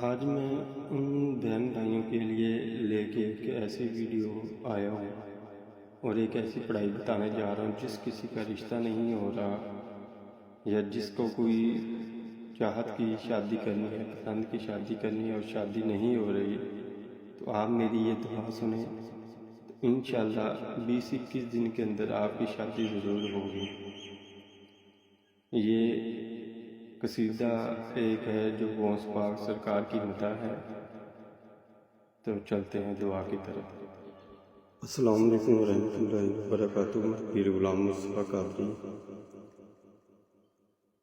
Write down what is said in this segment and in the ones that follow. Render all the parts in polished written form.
آج میں ان بہن بھائیوں کے لیے لے کے ایک ایسی ویڈیو آیا ہوں اور ایک ایسی پڑھائی بتانے جا رہا ہوں جس کسی کا رشتہ نہیں ہو رہا یا جس کو کوئی چاہت کی شادی کرنی ہے، پسند کی شادی کرنی ہے اور شادی نہیں ہو رہی، تو آپ میری یہ دعا سنیں تو انشاءاللہ 20-21 دن کے اندر آپ کی شادی ضرور ہوگی۔ یہ قصیدہ ایک ہے جو غوث پاک سرکار کی مدح ہے، تو چلتے ہیں دعا کی طرف۔ السلام علیکم ورحمۃ اللہ وبرکاتہ۔ میں پیر غلام مصطفیٰ قادری۔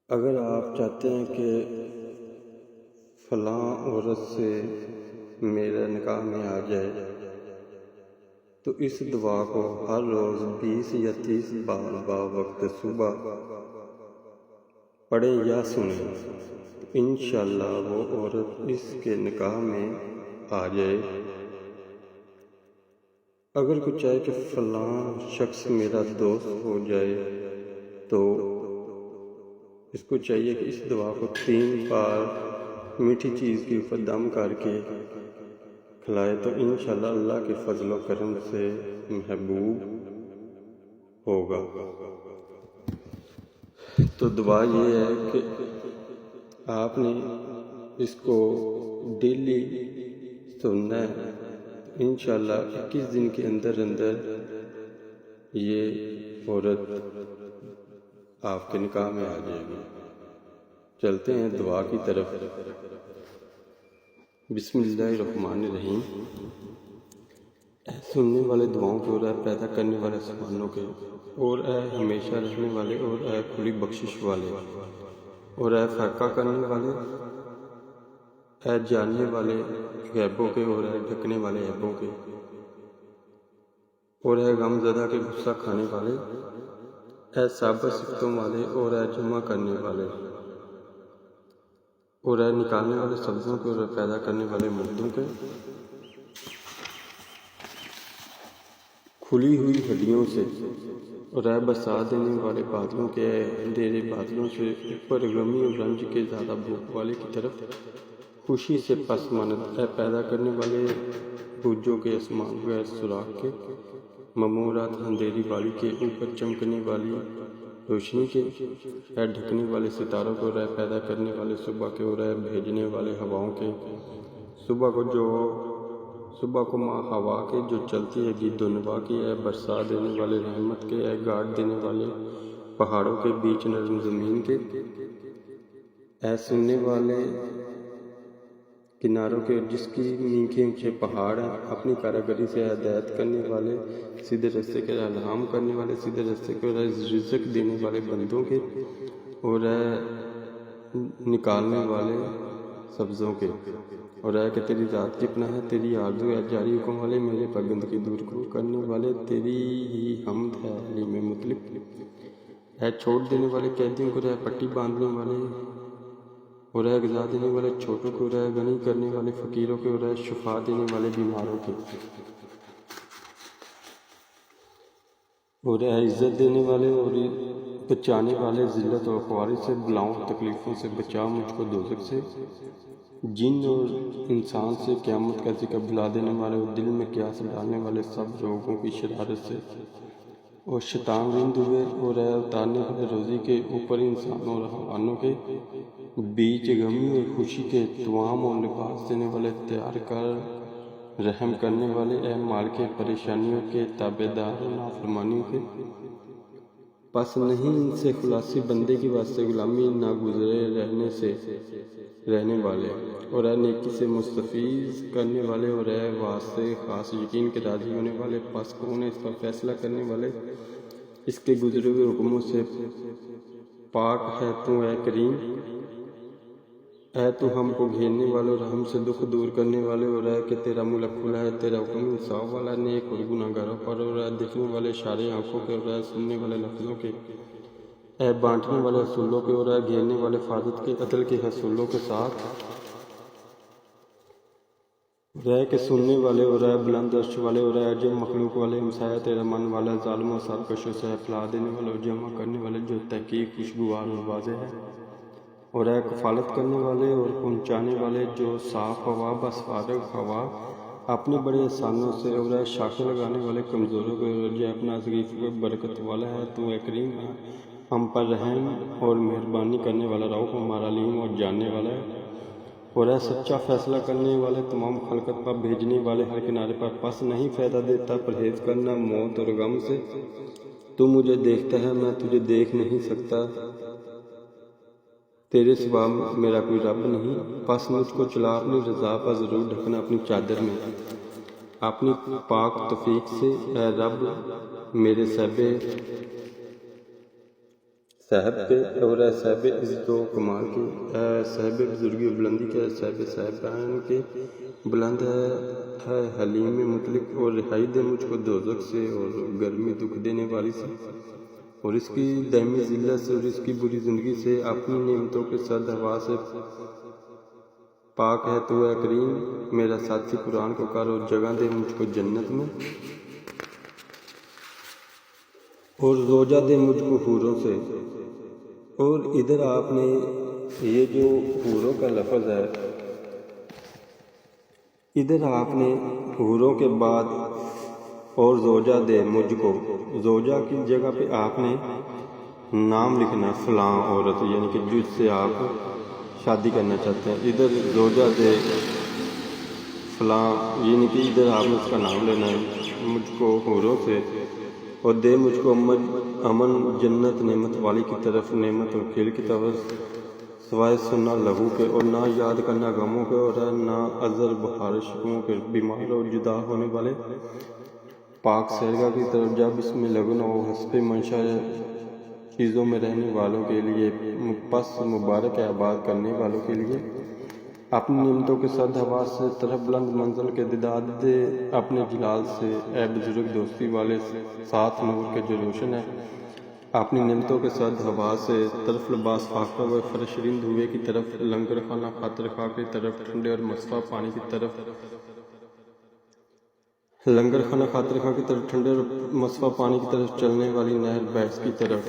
اگر آپ چاہتے ہیں کہ فلاں عورت سے میرا نکاح میں آ جائے تو اس دعا کو ہر روز 20 یا 30 بار وقت صبح پڑھیں یا سنیں، انشاءاللہ وہ عورت اس کے نکاح میں آ جائے۔ اگر کوئی چاہے کہ فلاں شخص میرا دوست ہو جائے تو اس کو چاہیے کہ اس دعا کو 3 بار میٹھی چیز کے اوپر دم کر کے کھلائے تو انشاءاللہ اللہ کے فضل و کرم سے محبوب ہوگا۔ تو دعا یہ ہے کہ آپ نے اس کو ڈیلی سننا ہے، انشاءاللہ 21 دن کے اندر یہ عورت آپ کے نکاح میں آ جائے گی۔ چلتے ہیں دعا کی طرف۔ بسم اللہ الرحمن الرحیم۔ اے سننے والے دعاؤں کے اور اے پیدا کرنے والے سبحانوں کے اور اے ہمیشہ رہنے والے اور اے کھلی بخشش والے اور اے فرقہ کرنے والے، اے جاننے والے غیبوں کے اور اے ڈھکنے والے عیبوں کے اور اے غم زدہ کے غصہ کھانے والے، اے صابر صفتوں والے اور اے جمع کرنے والے اور اے نکالنے والے سبزوں کے اور اے پیدا کرنے والے مردوں کے، کھلی ہوئی ہڈیوں سے اور اے برسا دینے والے بادلوں کے، اے اندھیرے بادلوں سے اوپر غمی اور رنج کے زیادہ بھوک والے کی طرف خوشی سے پس ماند، اے پیدا کرنے والے برجوں کے آسمان غیر سوراخ کے، ممورات اندھیری باڑی کے اوپر چمکنے والی روشنی کے، اے ڈھکنے والے ستاروں کو اور اے پیدا کرنے والے صبح کے اور اے بھیجنے والے ہواؤں کے، صبح کو ماں ہوا کے جو چلتی ہے گید و نوا کی، اے برسا دینے والے رحمت کے، اے گاڑ دینے والے پہاڑوں کے بیچ نرم زمین کے، اے سننے والے کناروں کے جس کی میٹھے اونچے پہاڑ ہیں، اپنی کاراگری سے ہدایت کرنے والے، سیدھے رستے کے الہام کرنے والے، سیدھے رستے کے اور رزق دینے والے بندوں کے اور اے نکالنے والے سبزوں کے، اور اے کہ تیری ذات کی پناہ ہے، تیری آرزو ہے جاری حکم والے، میرے پر گندگی دور کرنے والے، تیری ہی حمد ہے حلیم مطلب، اے چھوڑ دینے والے قیدیوں کو، اے پٹی باندھنے والے اور اے غذا دینے والے چھوٹوں کو، اور اے غنی کرنے والے فقیروں کے، اور اے شفا دینے والے بیماروں کے، اور اے عزت دینے والے اور بچانے والے، ذلت اور خواری سے، بلاؤں تکلیفوں سے بچا مجھ کو دوزخ سے، جن اور انسان سے، قیامت کا ذکر بھلا دینے والے اور دل میں قیاس ڈالنے والے سب لوگوں کی شرارت سے، اور شیطان رند ہوئے اور اے اتارنے والے روزی کے اوپر انسانوں اور حیوانوں کے بیچ غمی اور خوشی کے، توام اور لباس دینے والے، تیار کر رحم کرنے والے، اے مال کے پریشانیوں کے تابع دار اور نافرمانیوں کے، پس نہیں ان سے خلاصی بندے کی واسطے غلامی ناگزرے رہنے سے رہنے والے، اور اے نیکی سے مستفیض کرنے والے، اور اے واسطے خاص یقین کے راضی ہونے والے، پس کون ہے اس کا فیصلہ کرنے والے، اس کے گزرے ہوئے حکموں سے پاک ہے تو اے کریم، اے تو ہم کو گھیرنے والے اور ہم سے دکھ دور کرنے والے، اور اے کہ تیرا ملک کھلا ہے، تیرا حکم انصاف والا، نیک اور گناہ گاروں پر، اور اے دیکھنے والے اشارے آنکھوں کے، اور اے سننے والے لفظوں کے، اے بانٹنے والے حصولوں کے، اور اے گھیرنے والے حفاظت کے، عدل کے حصولوں کے ساتھ، اور اے کہ سننے والے، اور اے بلند عرش والے، اور اے عجب مخلوق والے، ہمسایہ تیرا من والا، ظالموں سرکشوں سے اطلاع دینے والے اور جمع کرنے والے، جو تحقیق خوشگوار اور واضح ہے، اور اے کفالت کرنے والے اور پہنچانے والے جو صاف ہوا بسفارغ ہوا اپنے بڑے احسانوں سے، اور اے شاخیں لگانے والے کمزوروں کو، اور جو اپنا ضعیف کو برکت والا ہے، تو اے کریم ہے، ہم پر رحم اور مہربانی کرنے والا، رؤوف ہمارا علیم اور جاننے والا ہے۔ اور اے سچا فیصلہ کرنے والے، تمام خلقت پر بھیجنے والے، ہر کنارے پر پس نہیں فائدہ دیتا، پرہیز کرنا موت اور غم سے۔ تو مجھے دیکھتا ہے، میں تجھے دیکھ نہیں سکتا، تیرے سوا میرا کوئی رب نہیں، پس مجھ کو چلا اپنی رضا پر ضرور ڈھکنا اپنی چادر میں، اپنی پاک توفیق سے۔ اے رب میرے صاحب کے، اور اے صاحب عزت و کمال کے، اے صاحب بزرگی و بلندی کے، اے صاحب صاحبان کے، بلند ہے حلیم مطلق، اور رہائی دے مجھ کو دوزخ سے اور گرمی دکھ دینے والی سے، اور اس کی دائمی ذلت سے، اور اس کی بری زندگی سے، اپنی نعمتوں کے سرد ہوا سے پاک ہے۔ تو اے کریم میرا ساتھی قرآن کو کر، اور جگہ دے مجھ کو جنت میں، اور زوجہ دے مجھ کو حوروں سے۔ اور ادھر آپ نے یہ جو حوروں کا لفظ ہے، ادھر آپ نے حوروں کے بعد اور زوجہ دے مجھ کو، زوجہ کی جگہ پہ آپ نے نام لکھنا فلاں عورت، یعنی کہ جس سے آپ شادی کرنا چاہتے ہیں۔ ادھر زوجہ دے فلاں، یعنی کہ ادھر آپ نے اس کا نام لینا ہے، مجھ کو حوروں سے، اور دے مجھ کو امن جنت نعمت والی کی طرف، نعمت اور کھیل کی طرف، سوائے سننا لہو کے، اور نہ یاد کرنا غموں کے، اور نہ ازر بہار شکموں کے، بیمار اور جدا ہونے والے پاک سیرگاہ کی طرف جب اس میں لگن ہو، حسب منشا چیزوں میں رہنے والوں کے لیے، پس مبارک آباد کرنے والوں کے لیے، اپنی نعمتوں کے سرد ہوا سے، طرف بلند منزل کے دیدار دے اپنے جلال سے، اے بزرگ دوستی والے ساتھ نور کے جو روشن ہے، اپنی نعمتوں کے سرد ہوا سے، طرف لباس فاختہ و فرش رند ہوئے کی طرف، لنگر خانہ خاطر خواہ کی طرف، ٹھنڈے اور مصفا پانی کی طرف، لنگر خانہ خاطر خواہ کی طرف، ٹھنڈے اور مصفا پانی کی طرف، چلنے والی نہر بیس کی طرف،